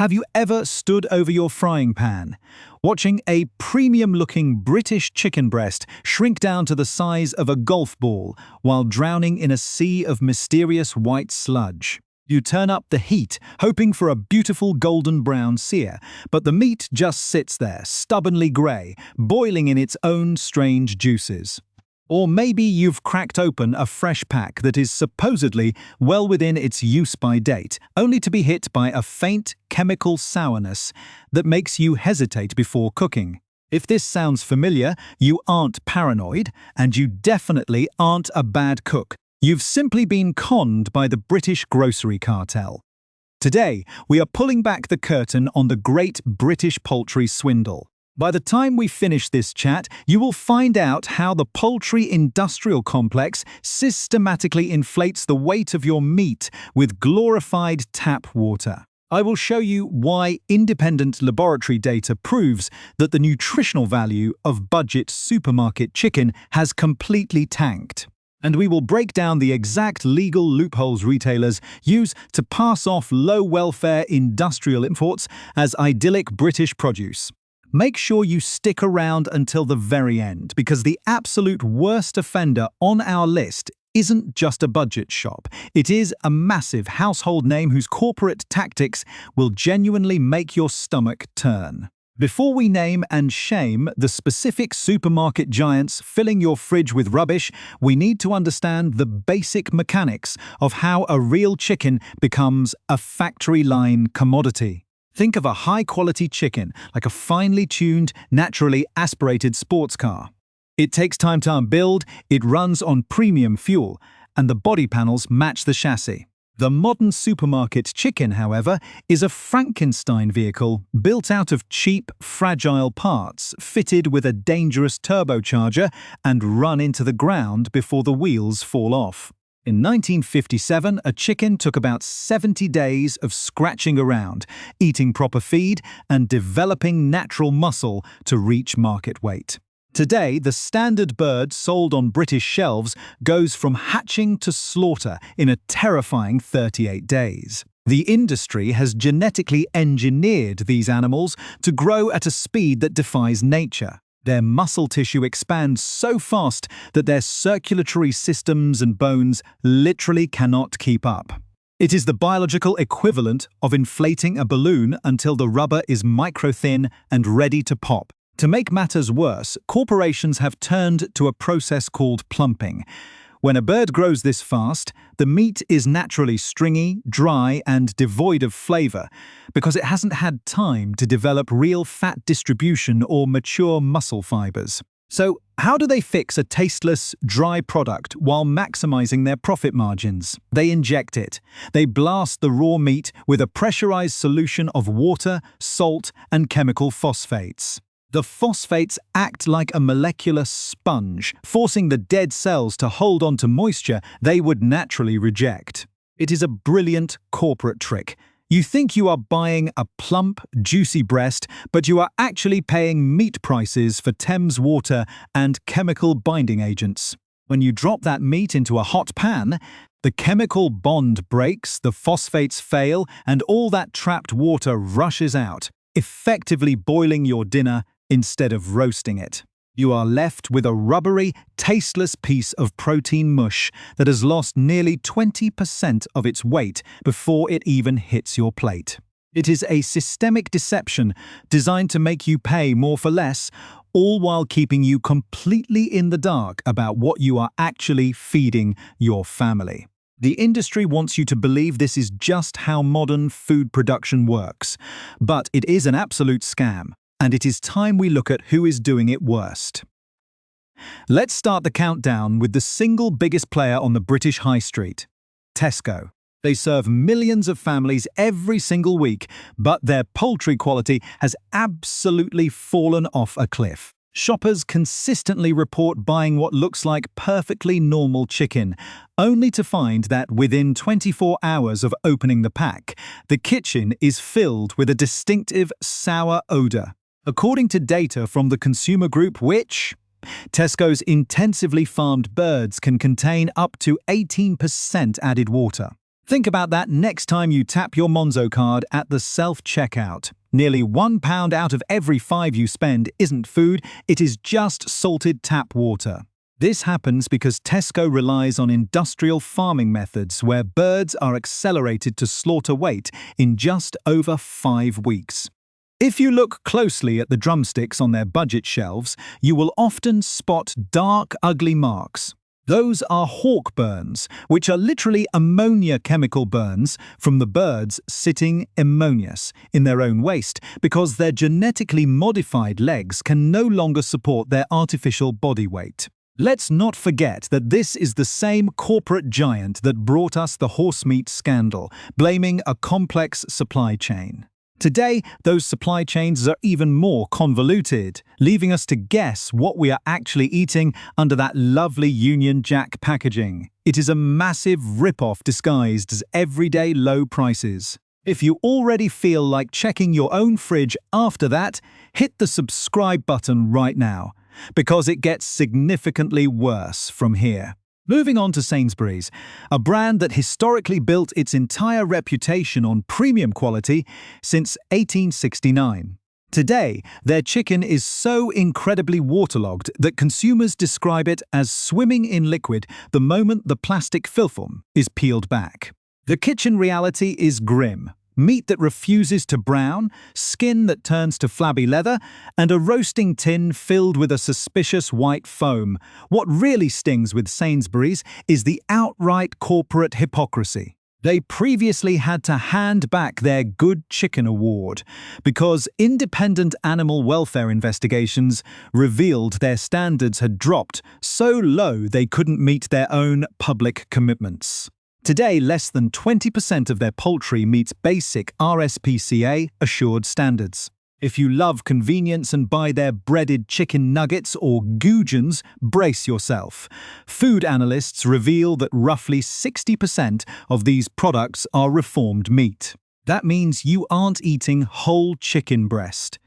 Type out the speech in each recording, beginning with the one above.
Have you ever stood over your frying pan, watching a premium-looking British chicken breast shrink down to the size of a golf ball while drowning in a sea of mysterious white sludge? You turn up the heat, hoping for a beautiful golden brown sear, but the meat just sits there, stubbornly grey, boiling in its own strange juices. Or maybe you've cracked open a fresh pack that is supposedly well within its use-by date, only to be hit by a faint chemical sourness that makes you hesitate before cooking. If this sounds familiar, you aren't paranoid, and you definitely aren't a bad cook. You've simply been conned by the British grocery cartel. Today, we are pulling back the curtain on the great British poultry swindle. By the time we finish this chat, you will find out how the poultry industrial complex systematically inflates the weight of your meat with glorified tap water. I will show you why independent laboratory data proves that the nutritional value of budget supermarket chicken has completely tanked. And we will break down the exact legal loopholes retailers use to pass off low-welfare industrial imports as idyllic British produce. Make sure you stick around until the very end, because the absolute worst offender on our list isn't just a budget shop. It is a massive household name whose corporate tactics will genuinely make your stomach turn. Before we name and shame the specific supermarket giants filling your fridge with rubbish, we need to understand the basic mechanics of how a real chicken becomes a factory-line commodity. Think of a high-quality chicken like a finely tuned, naturally aspirated sports car. It takes time to build, it runs on premium fuel, and the body panels match the chassis. The modern supermarket chicken, however, is a Frankenstein vehicle built out of cheap, fragile parts, fitted with a dangerous turbocharger and run into the ground before the wheels fall off. In 1957, a chicken took about 70 days of scratching around, eating proper feed, and developing natural muscle to reach market weight. Today, the standard bird sold on British shelves goes from hatching to slaughter in a terrifying 38 days. The industry has genetically engineered these animals to grow at a speed that defies nature. Their muscle tissue expands so fast that their circulatory systems and bones literally cannot keep up. It is the biological equivalent of inflating a balloon until the rubber is micro-thin and ready to pop. To make matters worse, corporations have turned to a process called plumping. When a bird grows this fast, the meat is naturally stringy, dry, and devoid of flavor because it hasn't had time to develop real fat distribution or mature muscle fibers. So, how do they fix a tasteless, dry product while maximizing their profit margins? They inject it. They blast the raw meat with a pressurized solution of water, salt, and chemical phosphates. The phosphates act like a molecular sponge, forcing the dead cells to hold on to moisture they would naturally reject. It is a brilliant corporate trick. You think you are buying a plump, juicy breast, but you are actually paying meat prices for Thames water and chemical binding agents. When you drop that meat into a hot pan, the chemical bond breaks, the phosphates fail, and all that trapped water rushes out, effectively boiling your dinner instead of roasting it. You are left with a rubbery, tasteless piece of protein mush that has lost nearly 20% of its weight before it even hits your plate. It is a systemic deception designed to make you pay more for less, all while keeping you completely in the dark about what you are actually feeding your family. The industry wants you to believe this is just how modern food production works, but it is an absolute scam. And it is time we look at who is doing it worst. Let's start the countdown with the single biggest player on the British high street, Tesco. They serve millions of families every single week, but their poultry quality has absolutely fallen off a cliff. Shoppers consistently report buying what looks like perfectly normal chicken, only to find that within 24 hours of opening the pack, the kitchen is filled with a distinctive sour odor. According to data from the consumer group which, Tesco's intensively farmed birds can contain up to 18% added water. Think about that next time you tap your Monzo card at the self-checkout. Nearly £1 out of every 5 you spend isn't food, it is just salted tap water. This happens because Tesco relies on industrial farming methods where birds are accelerated to slaughter weight in just over 5 weeks. If you look closely at the drumsticks on their budget shelves, you will often spot dark, ugly marks. Those are hawk burns, which are literally ammonia chemical burns from the birds sitting ammonious in their own waste because their genetically modified legs can no longer support their artificial body weight. Let's not forget that this is the same corporate giant that brought us the horse meat scandal, blaming a complex supply chain. Today, those supply chains are even more convoluted, leaving us to guess what we are actually eating under that lovely Union Jack packaging. It is a massive rip-off disguised as everyday low prices. If you already feel like checking your own fridge after that, hit the subscribe button right now, because it gets significantly worse from here. Moving on to Sainsbury's, a brand that historically built its entire reputation on premium quality since 1869. Today, their chicken is so incredibly waterlogged that consumers describe it as swimming in liquid the moment the plastic film is peeled back. The kitchen reality is grim. Meat that refuses to brown, skin that turns to flabby leather, and a roasting tin filled with a suspicious white foam. What really stings with Sainsbury's is the outright corporate hypocrisy. They previously had to hand back their Good Chicken Award because independent animal welfare investigations revealed their standards had dropped so low they couldn't meet their own public commitments. Today, less than 20% of their poultry meets basic RSPCA assured standards. If you love convenience and buy their breaded chicken nuggets or goujons, brace yourself. Food analysts reveal that roughly 60% of these products are reformed meat. That means you aren't eating whole chicken breast.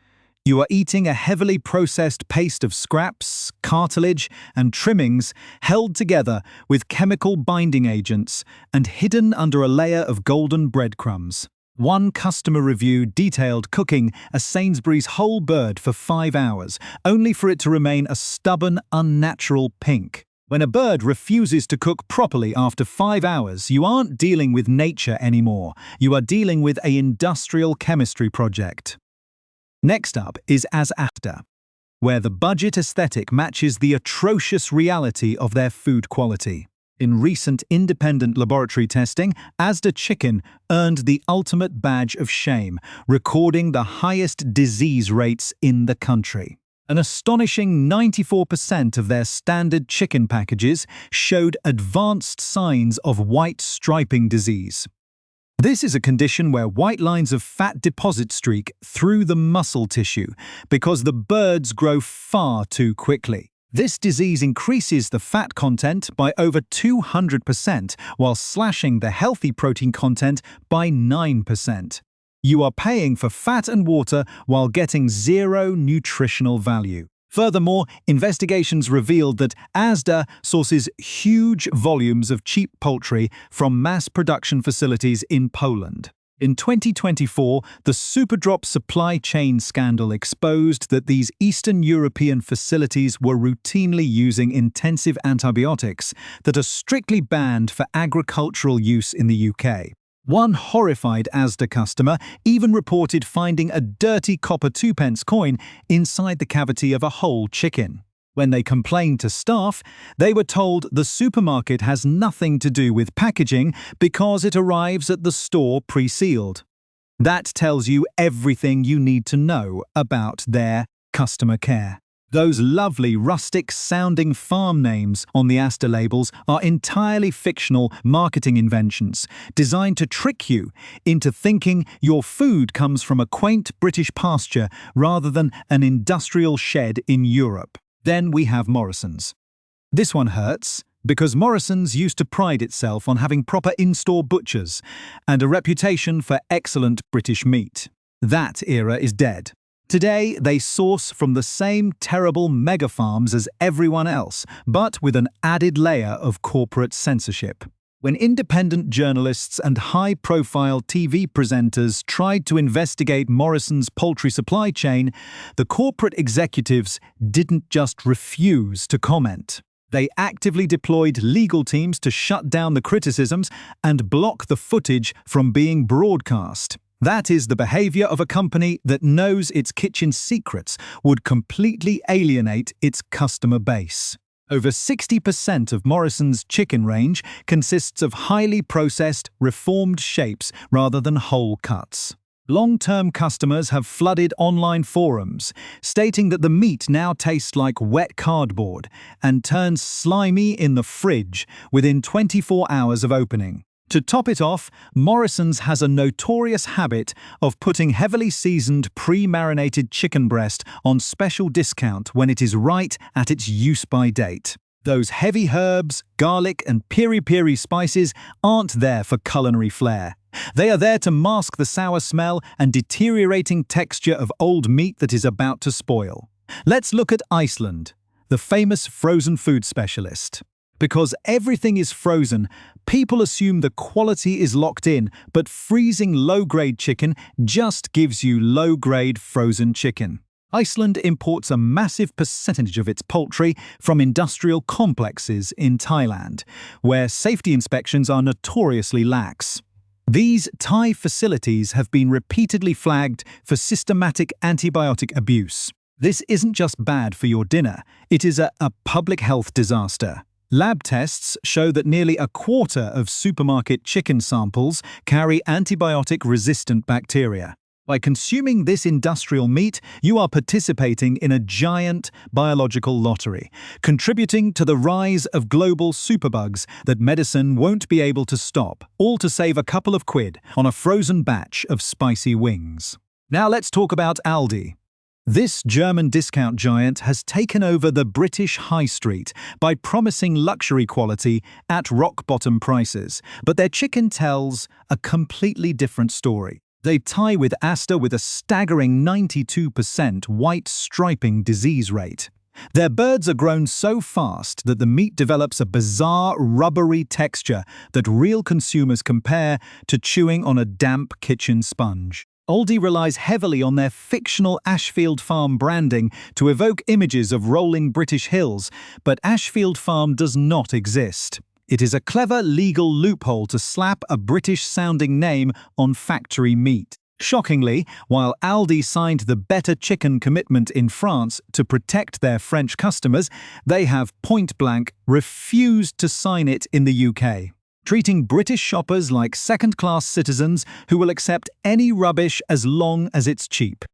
You are eating a heavily processed paste of scraps, cartilage, and trimmings held together with chemical binding agents and hidden under a layer of golden breadcrumbs. One customer review detailed cooking a Sainsbury's whole bird for 5 hours, only for it to remain a stubborn, unnatural pink. When a bird refuses to cook properly after 5 hours, you aren't dealing with nature anymore. You are dealing with an industrial chemistry project. Next up is Asda, where the budget aesthetic matches the atrocious reality of their food quality. In recent independent laboratory testing, Asda chicken earned the ultimate badge of shame, recording the highest disease rates in the country. An astonishing 94% of their standard chicken packages showed advanced signs of white striping disease. This is a condition where white lines of fat deposit streak through the muscle tissue because the birds grow far too quickly. This disease increases the fat content by over 200% while slashing the healthy protein content by 9%. You are paying for fat and water while getting zero nutritional value. Furthermore, investigations revealed that Asda sources huge volumes of cheap poultry from mass production facilities in Poland. In 2024, the Superdrop supply chain scandal exposed that these Eastern European facilities were routinely using intensive antibiotics that are strictly banned for agricultural use in the UK. One horrified Asda customer even reported finding a dirty copper 2p coin inside the cavity of a whole chicken. When they complained to staff, they were told the supermarket has nothing to do with packaging because it arrives at the store pre-sealed. That tells you everything you need to know about their customer care. Those lovely rustic-sounding farm names on the Asda labels are entirely fictional marketing inventions designed to trick you into thinking your food comes from a quaint British pasture rather than an industrial shed in Europe. Then we have Morrison's. This one hurts because Morrison's used to pride itself on having proper in-store butchers and a reputation for excellent British meat. That era is dead. Today, they source from the same terrible mega farms as everyone else, but with an added layer of corporate censorship. When independent journalists and high-profile TV presenters tried to investigate Morrison's poultry supply chain, the corporate executives didn't just refuse to comment. They actively deployed legal teams to shut down the criticisms and block the footage from being broadcast. That is the behavior of a company that knows its kitchen secrets would completely alienate its customer base. Over 60% of Morrison's chicken range consists of highly processed, reformed shapes rather than whole cuts. Long-term customers have flooded online forums, stating that the meat now tastes like wet cardboard and turns slimy in the fridge within 24 hours of opening. To top it off, Morrison's has a notorious habit of putting heavily seasoned pre-marinated chicken breast on special discount when it is right at its use-by date. Those heavy herbs, garlic, and piri-piri spices aren't there for culinary flair. They are there to mask the sour smell and deteriorating texture of old meat that is about to spoil. Let's look at Iceland, the famous frozen food specialist. Because everything is frozen, people assume the quality is locked in, but freezing low-grade chicken just gives you low-grade frozen chicken. Iceland imports a massive percentage of its poultry from industrial complexes in Thailand, where safety inspections are notoriously lax. These Thai facilities have been repeatedly flagged for systematic antibiotic abuse. This isn't just bad for your dinner, it is a public health disaster. Lab tests show that nearly a quarter of supermarket chicken samples carry antibiotic-resistant bacteria. By consuming this industrial meat, you are participating in a giant biological lottery, contributing to the rise of global superbugs that medicine won't be able to stop, all to save a couple of quid on a frozen batch of spicy wings. Now let's talk about Aldi. This German discount giant has taken over the British high street by promising luxury quality at rock-bottom prices, but their chicken tells a completely different story. They tie with Asda with a staggering 92% white striping disease rate. Their birds are grown so fast that the meat develops a bizarre, rubbery texture that real consumers compare to chewing on a damp kitchen sponge. Aldi relies heavily on their fictional Ashfield Farm branding to evoke images of rolling British hills, but Ashfield Farm does not exist. It is a clever legal loophole to slap a British-sounding name on factory meat. Shockingly, while Aldi signed the Better Chicken commitment in France to protect their French customers, they have point-blank refused to sign it in the UK, treating British shoppers like second-class citizens who will accept any rubbish as long as it's cheap.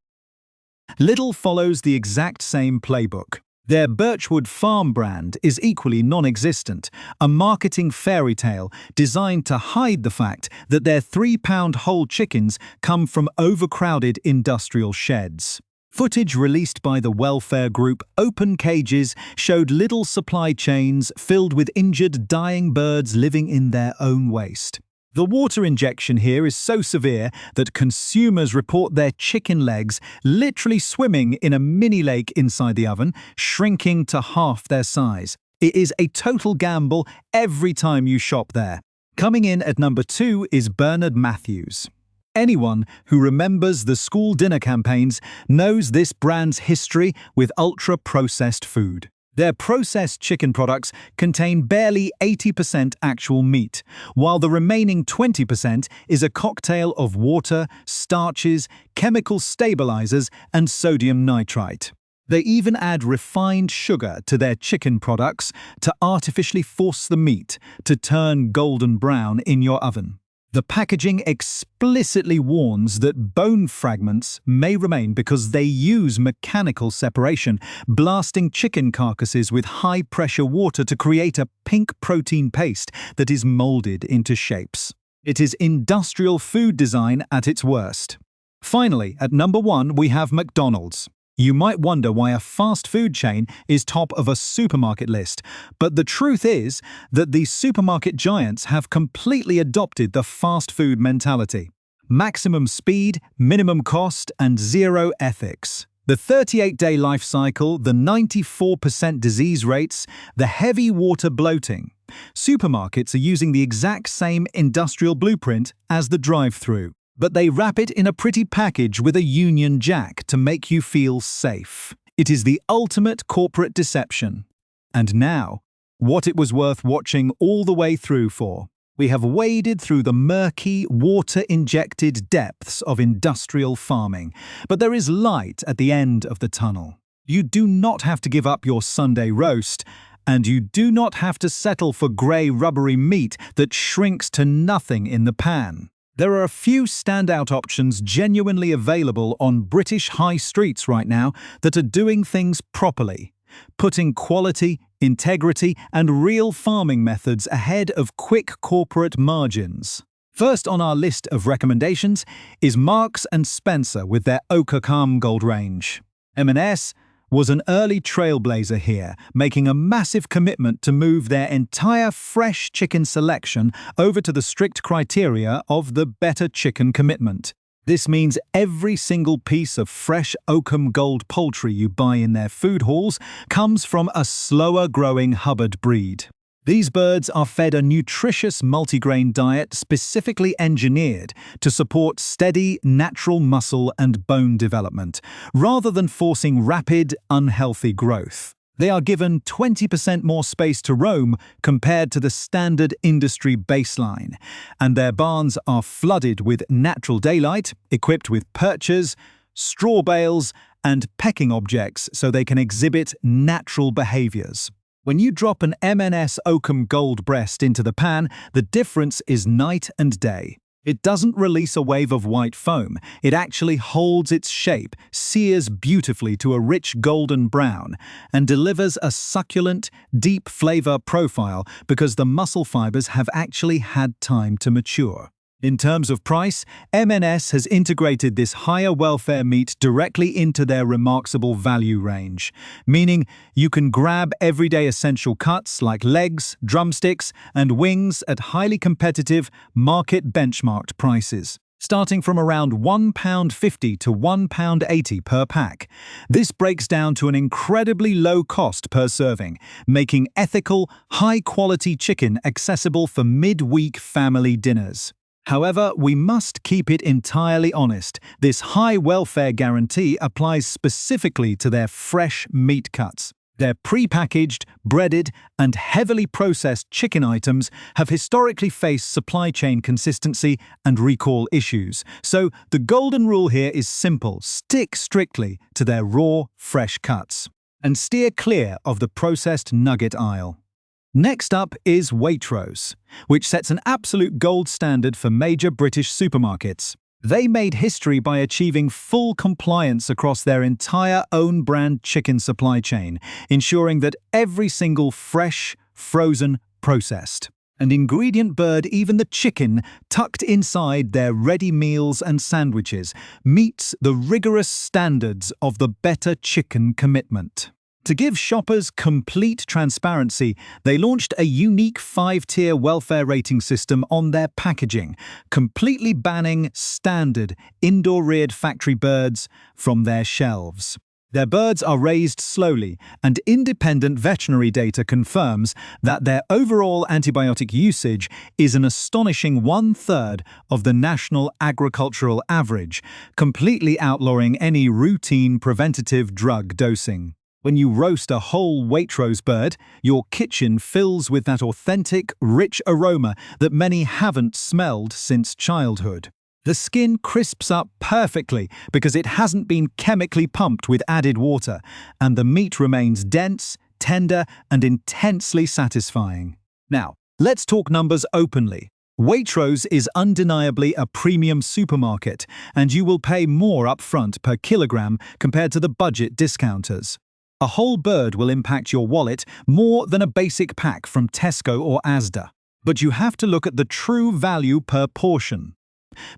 Lidl follows the exact same playbook. Their Birchwood Farm brand is equally non-existent, a marketing fairy tale designed to hide the fact that their £3 whole chickens come from overcrowded industrial sheds. Footage released by the welfare group Open Cages showed Lidl supply chains filled with injured, dying birds living in their own waste. The water injection here is so severe that consumers report their chicken legs literally swimming in a mini lake inside the oven, shrinking to half their size. It is a total gamble every time you shop there. Coming in at number 2 is Bernard Matthews. Anyone who remembers the school dinner campaigns knows this brand's history with ultra-processed food. Their processed chicken products contain barely 80% actual meat, while the remaining 20% is a cocktail of water, starches, chemical stabilizers, and sodium nitrite. They even add refined sugar to their chicken products to artificially force the meat to turn golden brown in your oven. The packaging explicitly warns that bone fragments may remain because they use mechanical separation, blasting chicken carcasses with high-pressure water to create a pink protein paste that is molded into shapes. It is industrial food design at its worst. Finally, at number 1, we have McDonald's. You might wonder why a fast food chain is top of a supermarket list, but the truth is that these supermarket giants have completely adopted the fast food mentality. Maximum speed, minimum cost, and zero ethics. The 38-day life cycle, the 94% disease rates, the heavy water bloating. Supermarkets are using the exact same industrial blueprint as the drive-thru, but they wrap it in a pretty package with a Union Jack to make you feel safe. It is the ultimate corporate deception. And now, what it was worth watching all the way through for. We have waded through the murky, water-injected depths of industrial farming, but there is light at the end of the tunnel. You do not have to give up your Sunday roast, and you do not have to settle for grey, rubbery meat that shrinks to nothing in the pan. There are a few standout options genuinely available on British high streets right now that are doing things properly, putting quality, integrity, and real farming methods ahead of quick corporate margins. First on our list of recommendations is Marks & Spencer with their Ochre Calm Gold range. M&S was an early trailblazer here, making a massive commitment to move their entire fresh chicken selection over to the strict criteria of the Better Chicken Commitment. This means every single piece of fresh Oakham Gold poultry you buy in their food halls comes from a slower-growing Hubbard breed. These birds are fed a nutritious multigrain diet specifically engineered to support steady, natural muscle and bone development, rather than forcing rapid, unhealthy growth. They are given 20% more space to roam compared to the standard industry baseline, and their barns are flooded with natural daylight, equipped with perches, straw bales, and pecking objects so they can exhibit natural behaviors. When you drop an M&S Oakham Gold breast into the pan, the difference is night and day. It doesn't release a wave of white foam. It actually holds its shape, sears beautifully to a rich golden brown, and delivers a succulent, deep flavor profile because the muscle fibers have actually had time to mature. In terms of price, M&S has integrated this higher welfare meat directly into their remarkable value range, meaning you can grab everyday essential cuts like legs, drumsticks, and wings at highly competitive, market-benchmarked prices, starting from around £1.50 to £1.80 per pack. This breaks down to an incredibly low cost per serving, making ethical, high-quality chicken accessible for mid-week family dinners. However, we must keep it entirely honest. This high welfare guarantee applies specifically to their fresh meat cuts. Their pre-packaged, breaded, and heavily processed chicken items have historically faced supply chain consistency and recall issues. So, the golden rule here is simple: stick strictly to their raw, fresh cuts, and steer clear of the processed nugget aisle. Next up is Waitrose, which sets an absolute gold standard for major British supermarkets. They made history by achieving full compliance across their entire own brand chicken supply chain, ensuring that every single fresh, frozen, processed, and ingredient bird, even the chicken tucked inside their ready meals and sandwiches, meets the rigorous standards of the Better Chicken Commitment. To give shoppers complete transparency, they launched a unique 5-tier welfare rating system on their packaging, completely banning standard indoor-reared factory birds from their shelves. Their birds are raised slowly, and independent veterinary data confirms that their overall antibiotic usage is an astonishing 1/3 of the national agricultural average, completely outlawing any routine preventative drug dosing. When you roast a whole Waitrose bird, your kitchen fills with that authentic, rich aroma that many haven't smelled since childhood. The skin crisps up perfectly because it hasn't been chemically pumped with added water, and the meat remains dense, tender, and intensely satisfying. Now, let's talk numbers openly. Waitrose is undeniably a premium supermarket, and you will pay more upfront per kilogram compared to the budget discounters. A whole bird will impact your wallet more than a basic pack from Tesco or Asda. But you have to look at the true value per portion.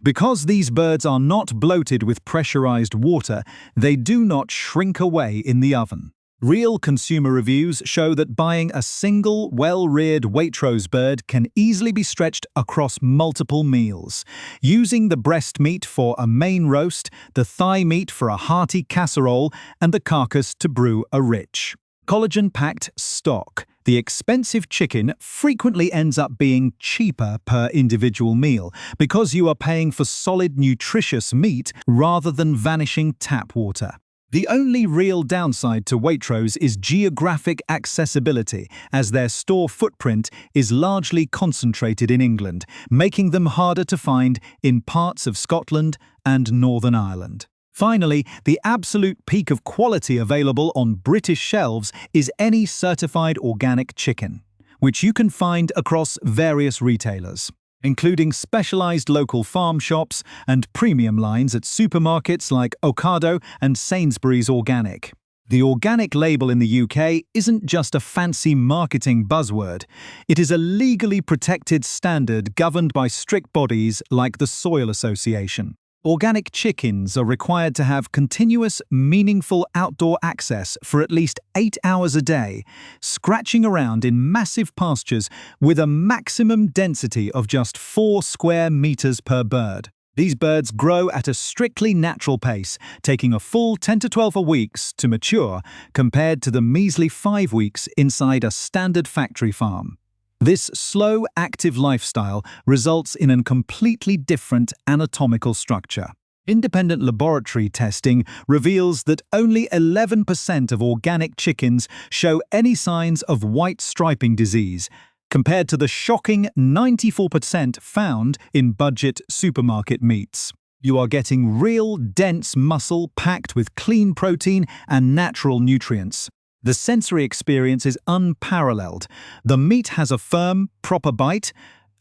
Because these birds are not bloated with pressurized water, they do not shrink away in the oven. Real consumer reviews show that buying a single, well-reared Waitrose bird can easily be stretched across multiple meals, using the breast meat for a main roast, the thigh meat for a hearty casserole, and the carcass to brew a rich, collagen-packed stock, The expensive chicken frequently ends up being cheaper per individual meal because you are paying for solid, nutritious meat rather than vanishing tap water. The only real downside to Waitrose is geographic accessibility, as their store footprint is largely concentrated in England, making them harder to find in parts of Scotland and Northern Ireland. Finally, the absolute peak of quality available on British shelves is any certified organic chicken, which you can find across various retailers, including specialized local farm shops and premium lines at supermarkets like Ocado and Sainsbury's Organic. The organic label in the UK isn't just a fancy marketing buzzword. It is a legally protected standard governed by strict bodies like the Soil Association. Organic chickens are required to have continuous, meaningful outdoor access for at least 8 hours a day, scratching around in massive pastures with a maximum density of just 4 square meters per bird. These birds grow at a strictly natural pace, taking a full 10 to 12 weeks to mature compared to the measly 5 weeks inside a standard factory farm. This slow, active lifestyle results in a completely different anatomical structure. Independent laboratory testing reveals that only 11% of organic chickens show any signs of white striping disease, compared to the shocking 94% found in budget supermarket meats. You are getting real, dense muscle packed with clean protein and natural nutrients. The sensory experience is unparalleled. The meat has a firm, proper bite,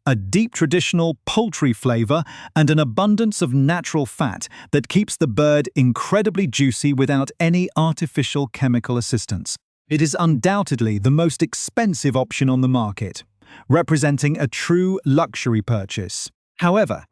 a deep traditional poultry flavor, and an abundance of natural fat that keeps the bird incredibly juicy without any artificial chemical assistance. It is undoubtedly the most expensive option on the market, representing a true luxury purchase. However,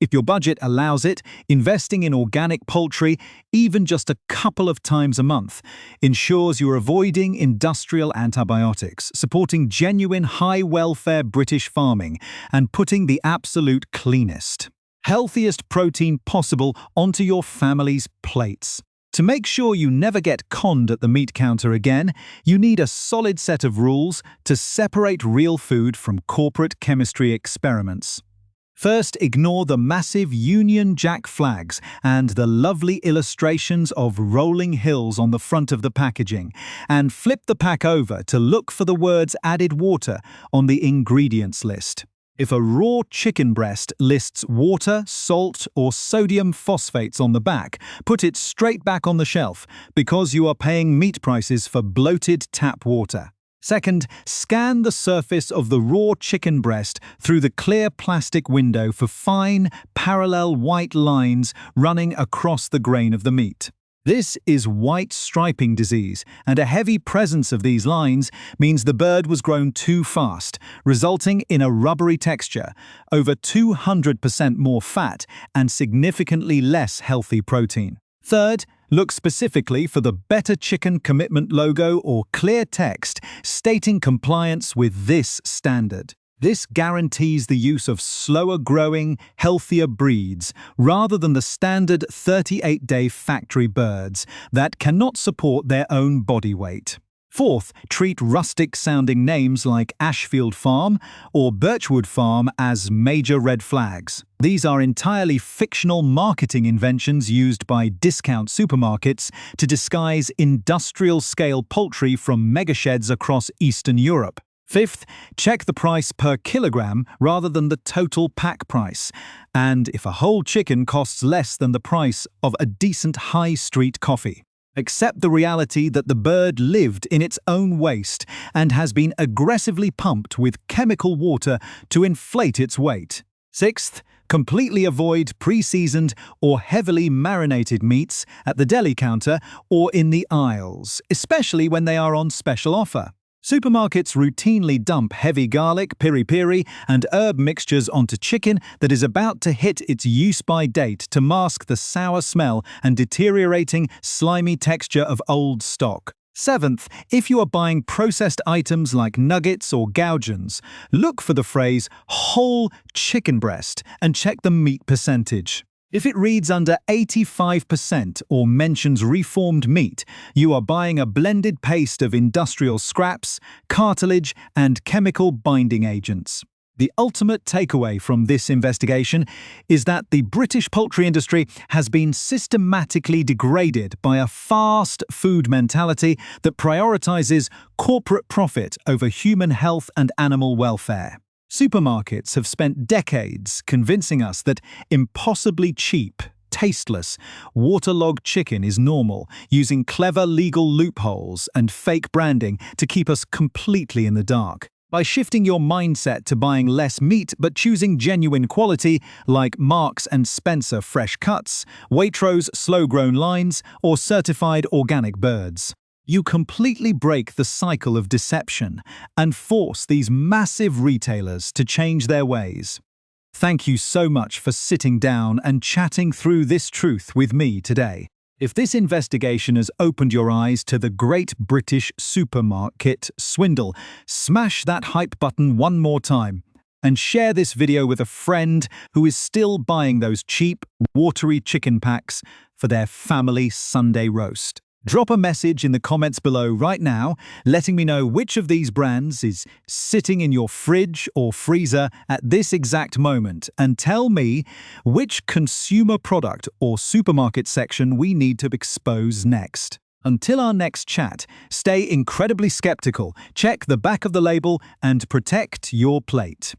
if your budget allows it, investing in organic poultry, even just a couple of times a month, ensures you're avoiding industrial antibiotics, supporting genuine high-welfare British farming, and putting the absolute cleanest, healthiest protein possible onto your family's plates. To make sure you never get conned at the meat counter again, you need a solid set of rules to separate real food from corporate chemistry experiments. First, ignore the massive Union Jack flags and the lovely illustrations of rolling hills on the front of the packaging, and flip the pack over to look for the words added water on the ingredients list. If a raw chicken breast lists water, salt, or sodium phosphates on the back, put it straight back on the shelf because you are paying meat prices for bloated tap water. Second, scan the surface of the raw chicken breast through the clear plastic window for fine, parallel white lines running across the grain of the meat. This is white striping disease, and a heavy presence of these lines means the bird was grown too fast, resulting in a rubbery texture, over 200% more fat, and significantly less healthy protein. Third, look specifically for the Better Chicken Commitment logo or clear text stating compliance with this standard. This guarantees the use of slower-growing, healthier breeds rather than the standard 38-day factory birds that cannot support their own body weight. Fourth, treat rustic-sounding names like Ashfield Farm or Birchwood Farm as major red flags. These are entirely fictional marketing inventions used by discount supermarkets to disguise industrial-scale poultry from megasheds across Eastern Europe. Fifth, check the price per kilogram rather than the total pack price, and if a whole chicken costs less than the price of a decent high street coffee. Accept the reality that the bird lived in its own waste and has been aggressively pumped with chemical water to inflate its weight. Sixth, completely avoid pre-seasoned or heavily marinated meats at the deli counter or in the aisles, especially when they are on special offer. Supermarkets routinely dump heavy garlic, piri-piri, and herb mixtures onto chicken that is about to hit its use-by date to mask the sour smell and deteriorating, slimy texture of old stock. Seventh, if you are buying processed items like nuggets or gougeons, look for the phrase whole chicken breast and check the meat percentage. If it reads under 85% or mentions reformed meat, you are buying a blended paste of industrial scraps, cartilage, and chemical binding agents. The ultimate takeaway from this investigation is that the British poultry industry has been systematically degraded by a fast food mentality that prioritizes corporate profit over human health and animal welfare. Supermarkets have spent decades convincing us that impossibly cheap, tasteless, waterlogged chicken is normal, using clever legal loopholes and fake branding to keep us completely in the dark. By shifting your mindset to buying less meat but choosing genuine quality like Marks and Spencer fresh cuts, Waitrose slow-grown lines, or certified organic birds, you completely break the cycle of deception and force these massive retailers to change their ways. Thank you so much for sitting down and chatting through this truth with me today. If this investigation has opened your eyes to the great British supermarket swindle, smash that hype button one more time and share this video with a friend who is still buying those cheap, watery chicken packs for their family Sunday roast. Drop a message in the comments below right now, letting me know which of these brands is sitting in your fridge or freezer at this exact moment, and tell me which consumer product or supermarket section we need to expose next. Until our next chat, stay incredibly skeptical, check the back of the label, and protect your plate.